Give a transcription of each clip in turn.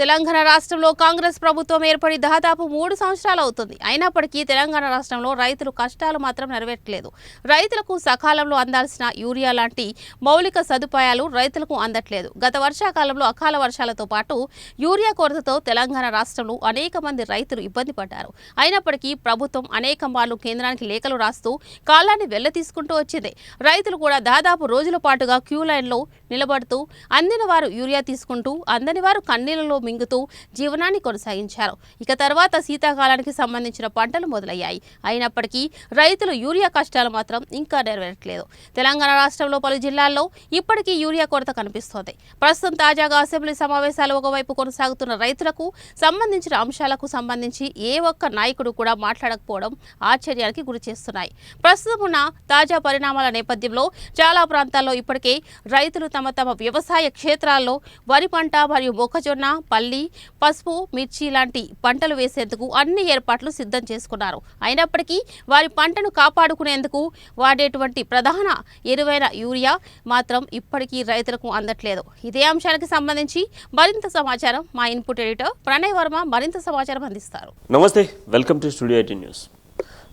తెలంగాణ రాష్ట్రంలో కాంగ్రెస్ ప్రభుత్వం ఏర్పడి దాదాపు 3 సంవత్సరాలు అవుతుంది. అయినప్పటికీ తెలంగాణ రాష్ట్రంలో రైతుల కష్టాలు మాత్రం నెరవేర్చలేదు. రైతులకు సకాలంలో అందాల్సిన యూరియా లాంటి మౌలిక సదుపాయాలు రైతులకు అందట్లేదు. గత వర్షాకాలంలో అకాల వర్షాలతో పాటు యూరియా కొరతతో తెలంగాణ రాష్ట్రంలో అనేక మంది రైతులు ఇబ్బంది పడ్డారు. అయినప్పటికీ ప్రభుత్వం అనేక మార్లు కేంద్రానికి లేఖలు రాస్తూ కాలాన్ని వెళ్లతీసుకుంటూ వచ్చింది. రైతులు కూడా దాదాపు రోజుల పాటుగా క్యూ లైన్లో నిలబడుతూ అందిన వారు యూరియా తీసుకుంటూ అందని వారు కన్నీళ్లలో మింగుతూ జీవనాన్ని కొనసాగించారు. ఇక తర్వాత శీతాకాలానికి సంబంధించిన పంటలు మొదలయ్యాయి. అయినప్పటికీ రైతులు యూరియా కష్టాలు మాత్రం ఇంకా నెరవేరట్లేదు. తెలంగాణ రాష్ట్రంలో పలు జిల్లాల్లో ఇప్పటికీ యూరియా కొరత కనిపిస్తోంది. ప్రస్తుతం తాజాగా అసెంబ్లీ సమావేశాలు ఒకవైపు కొనసాగుతున్న రైతులకు సంబంధించిన అంశాలకు సంబంధించి ఏ ఒక్క నాయకుడు కూడా మాట్లాడకపోవడం ఆశ్చర్యానికి గురి చేస్తున్నాయి. ప్రస్తుతం ఉన్న తాజా పరిణామాల నేపథ్యంలో చాలా ప్రాంతాల్లో ఇప్పటికే రైతులు తమ వ్యవసాయ క్షేత్రాల్లో వరి పంట మరియు మొక్కజొన్న, పల్లి, పసుపు, మిర్చి లాంటి పంటలు వేసేందుకు అన్ని ఏర్పాట్లు సిద్ధం చేసుకున్నారు. అయినప్పటికీ వారి పంటను కాపాడుకునేందుకు వాడేటువంటి ప్రధాన ఎరువైన యూరియా మాత్రం ఇప్పటికీ రైతులకు అందట్లేదు. ఇదే అంశానికి సంబంధించి మరింత సమాచారం మా ఇన్పుట్ ఎడిటర్ ప్రణయ్ వర్మ మరింత సమాచారం అందిస్తారు. నమస్తే, welcome to studio 18 news.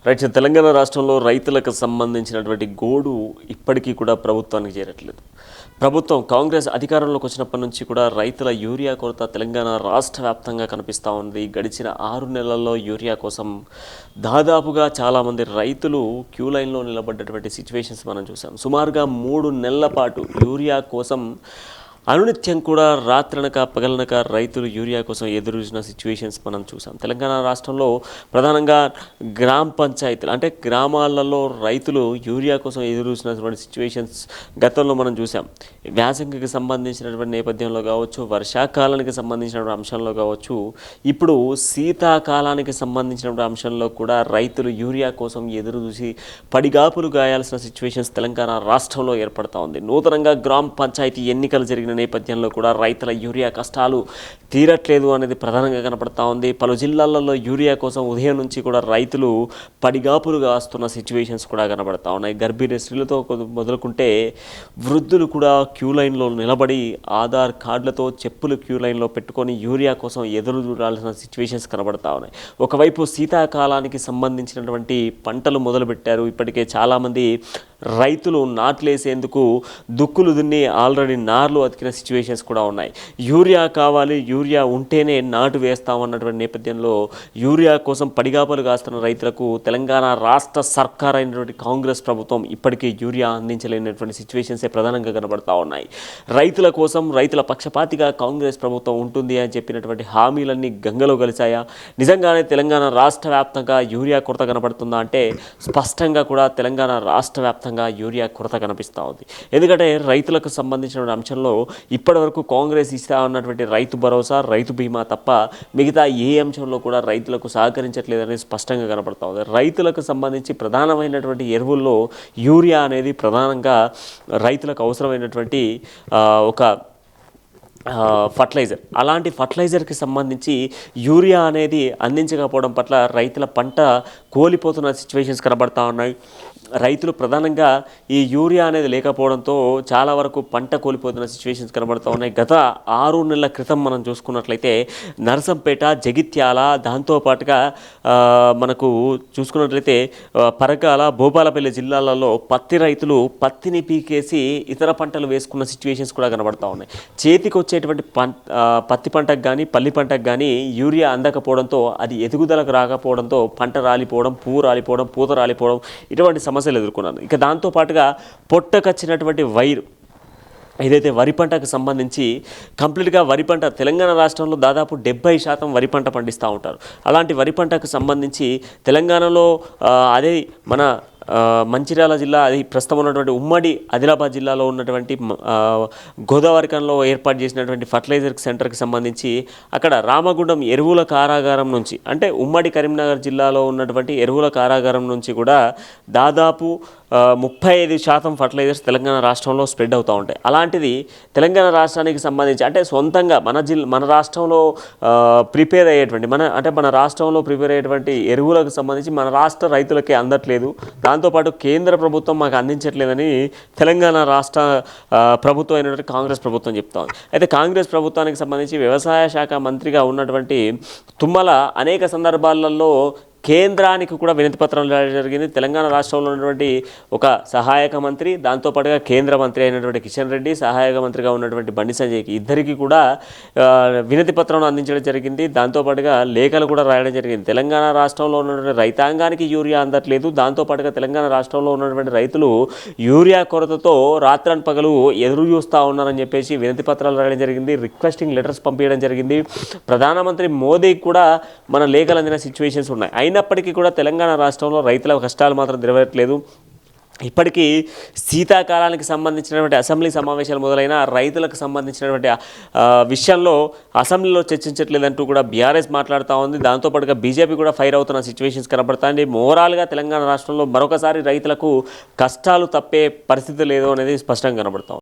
Right, Telangana రాష్ట్రంలో రైతులకు సంబంధించినటువంటి గోడు ఇప్పటికీ కూడా ప్రభుత్వానికి చేరట్లేదు. ప్రభుత్వం కాంగ్రెస్ అధికారంలోకి వచ్చినప్పటి నుంచి కూడా రైతుల యూరియా కొరత తెలంగాణ రాష్ట్ర వ్యాప్తంగా కనిపిస్తూ ఉంది. గడిచిన 6 నెలల్లో యూరియా కోసం దాదాపుగా చాలామంది రైతులు క్యూ లైన్లో నిలబడ్డటువంటి సిచ్యువేషన్స్ మనం చూసాం. సుమారుగా 3 నెలల పాటు యూరియా కోసం అనునిత్యం కూడా రాత్రనక పగలనక రైతులు యూరియా కోసం ఎదురు చూసిన సిచ్యువేషన్స్ మనం చూసాం. తెలంగాణ రాష్ట్రంలో ప్రధానంగా గ్రామ పంచాయతీలు అంటే గ్రామాలలో రైతులు యూరియా కోసం ఎదురు చూసినటువంటి సిచ్యువేషన్స్ గతంలో మనం చూసాం. వ్యాసంగికి సంబంధించినటువంటి నేపథ్యంలో కావచ్చు, వర్షాకాలానికి సంబంధించినటువంటి అంశంలో కావచ్చు, ఇప్పుడు శీతాకాలానికి సంబంధించినటువంటి అంశంలో కూడా రైతులు యూరియా కోసం ఎదురు చూసి పడిగాపులు గాయాల్సిన సిచ్యువేషన్స్ తెలంగాణ రాష్ట్రంలో ఏర్పడతా ఉంది. నూతనంగా గ్రామ పంచాయతీ ఎన్నికలు జరిగిన నేపథ్యంలో కూడా రైతుల యూరియా కష్టాలు తీరట్లేదు అనేది ప్రధానంగా కనపడతా ఉంది. పలు జిల్లాలలో యూరియా కోసం ఉదయం నుంచి కూడా రైతులు పడిగాపులుగా వస్తున్న సిచ్యువేషన్స్ కూడా కనబడతా ఉన్నాయి. గర్భిణీ స్త్రీలతో మొదలుకుంటే వృద్ధులు కూడా క్యూ లైన్లో నిలబడి ఆధార్ కార్డులతో చెప్పులు క్యూ లైన్లో పెట్టుకొని యూరియా కోసం ఎదురు చూడాల్సిన సిచ్యువేషన్స్ కనబడతా ఉన్నాయి. ఒకవైపు శీతాకాలానికి సంబంధించినటువంటి పంటలు మొదలుపెట్టారు. ఇప్పటికే చాలామంది రైతులు నాట్లేసేందుకు దుక్కులు దున్ని ఆల్రెడీ నార్లు అతికిన సిచ్యువేషన్స్ కూడా ఉన్నాయి. యూరియా కావాలి, యూరియా ఉంటేనే నాటు వేస్తామన్నటువంటి నేపథ్యంలో యూరియా కోసం పడిగాపలు కాస్తున్న రైతులకు తెలంగాణ రాష్ట్ర సర్కార్ అయినటువంటి కాంగ్రెస్ ప్రభుత్వం ఇప్పటికీ యూరియా అందించలేనటువంటి సిచ్యువేషన్సే ప్రధానంగా కనబడతా ఉన్నాయి. రైతుల కోసం రైతుల పక్షపాతిగా కాంగ్రెస్ ప్రభుత్వం ఉంటుంది అని చెప్పినటువంటి హామీలన్నీ గంగలో కలిశాయా? నిజంగానే తెలంగాణ రాష్ట్ర వ్యాప్తంగా యూరియా కొరత కనబడుతుందా అంటే స్పష్టంగా కూడా తెలంగాణ రాష్ట్ర వ్యాప్తంగా యూరియా కొరత కనిపిస్తూ ఉంది. ఎందుకంటే రైతులకు సంబంధించిన అంశంలో ఇప్పటివరకు కాంగ్రెస్ ఇస్తా ఉన్నటువంటి రైతు భరోసా, రైతు బీమా తప్ప మిగతా ఏ అంశంలో కూడా రైతులకు సహకరించట్లేదని స్పష్టంగా కనపడతా ఉంది. రైతులకు సంబంధించి ప్రధానమైనటువంటి ఎరువుల్లో యూరియా అనేది ప్రధానంగా రైతులకు అవసరమైనటువంటి ఒక ఫర్టిలైజర్. అలాంటి ఫర్టిలైజర్కి సంబంధించి యూరియా అనేది అందించకపోవడం పట్ల రైతుల పంట కోల్పోతున్న సిచ్యువేషన్స్ కనబడతా ఉన్నాయి. రైతులు ప్రధానంగా ఈ యూరియా అనేది లేకపోవడంతో చాలా వరకు పంట కోల్పోతున్న సిచ్యువేషన్స్ కనబడుతూ ఉన్నాయి. గత 6 నెలల క్రితం మనం చూసుకున్నట్లయితే నరసంపేట, జగిత్యాల, దాంతోపాటుగా మనకు చూసుకున్నట్లయితే పరకాల, భూపాలపల్లి జిల్లాలలో పత్తి రైతులు పత్తిని పీకేసి ఇతర పంటలు వేసుకున్న సిచ్యువేషన్స్ కూడా కనబడతా ఉన్నాయి. చేతికి వచ్చేటువంటి పత్తి పంటకు కానీ పల్లి పంటకు కానీ యూరియా అందకపోవడంతో అది ఎదుగుదలకు రాకపోవడంతో పంట రాలిపోవడం, పువ్వు రాలిపోవడం, పూత రాలిపోవడం ఇటువంటి సమస్యలు ఎదుర్కొన్నాను. ఇక దాంతోపాటుగా పొట్టకొచ్చినటువంటి వైరు ఏదైతే వరి పంటకు సంబంధించి కంప్లీట్గా వరి పంట తెలంగాణ రాష్ట్రంలో దాదాపు 70% వరి పంట పండిస్తూ ఉంటారు. అలాంటి వరి పంటకు సంబంధించి తెలంగాణలో అదే మన మంచిర్యాల జిల్లా, అది ప్రస్తుతం ఉన్నటువంటి ఉమ్మడి ఆదిలాబాద్ జిల్లాలో ఉన్నటువంటి గోదావరికంలో ఏర్పాటు చేసినటువంటి ఫర్టిలైజర్ సెంటర్కి సంబంధించి అక్కడ రామగుండం ఎరువుల కారాగారం నుంచి అంటే ఉమ్మడి కరీంనగర్ జిల్లాలో ఉన్నటువంటి ఎరువుల కారాగారం నుంచి కూడా దాదాపు 35% ఫర్టిలైజర్స్ తెలంగాణ రాష్ట్రంలో స్ప్రెడ్ అవుతూ ఉంటాయి. అలాంటిది తెలంగాణ రాష్ట్రానికి సంబంధించి అంటే సొంతంగా మన రాష్ట్రంలో ప్రిపేర్ అయ్యేటువంటి మన రాష్ట్రంలో ప్రిపేర్ అయ్యేటువంటి ఎరువులకు సంబంధించి మన రాష్ట్ర రైతులకే అందట్లేదు. దాంతోపాటు కేంద్ర ప్రభుత్వం మాకు అందించట్లేదని తెలంగాణ రాష్ట్ర ప్రభుత్వం అయినటువంటి కాంగ్రెస్ ప్రభుత్వం చెప్తా ఉంది. అయితే కాంగ్రెస్ ప్రభుత్వానికి సంబంధించి వ్యవసాయ శాఖ మంత్రిగా ఉన్నటువంటి తుమ్మల అనేక సందర్భాలలో కేంద్రానికి కూడా వినతి పత్రం జరిగింది. తెలంగాణ రాష్ట్రంలో ఉన్నటువంటి ఒక సహాయక మంత్రి, దాంతోపాటుగా కేంద్ర మంత్రి అయినటువంటి కిషన్ రెడ్డి, సహాయక మంత్రిగా ఉన్నటువంటి బండి సంజయ్కి ఇద్దరికి కూడా వినతి పత్రం అందించడం జరిగింది. దాంతోపాటుగా లేఖలు కూడా రాయడం జరిగింది. తెలంగాణ రాష్ట్రంలో ఉన్నటువంటి రైతాంగానికి యూరియా అందట్లేదు. దాంతోపాటుగా తెలంగాణ రాష్ట్రంలో ఉన్నటువంటి రైతులు యూరియా కొరతతో రాత్రన్పగలు ఎదురు చూస్తూ ఉన్నారని చెప్పేసి వినతి పత్రాలు రాయడం జరిగింది. రిక్వెస్టింగ్ లెటర్స్ పంపించడం జరిగింది. ప్రధానమంత్రి మోదీకి కూడా మన లేఖలు అందిన సిచ్యువేషన్స్ ఉన్నాయి. అయినప్పటికీ కూడా తెలంగాణ రాష్ట్రంలో రైతుల కష్టాలు మాత్రం నెరవేరట్లేదు. ఇప్పటికీ శీతాకాలానికి సంబంధించినటువంటి అసెంబ్లీ సమావేశాలు మొదలైన రైతులకు సంబంధించినటువంటి విషయంలో అసెంబ్లీలో చర్చించట్లేదంటూ కూడా బీఆర్ఎస్ మాట్లాడుతూ ఉంది. దాంతోపాటుగా బీజేపీ కూడా ఫైర్ అవుతున్న సిచ్యువేషన్స్ కనబడుతుంది. ఓవరాల్గా తెలంగాణ రాష్ట్రంలో మరొకసారి రైతులకు కష్టాలు తప్పే పరిస్థితి లేదు అనేది స్పష్టంగా కనబడుతుంది.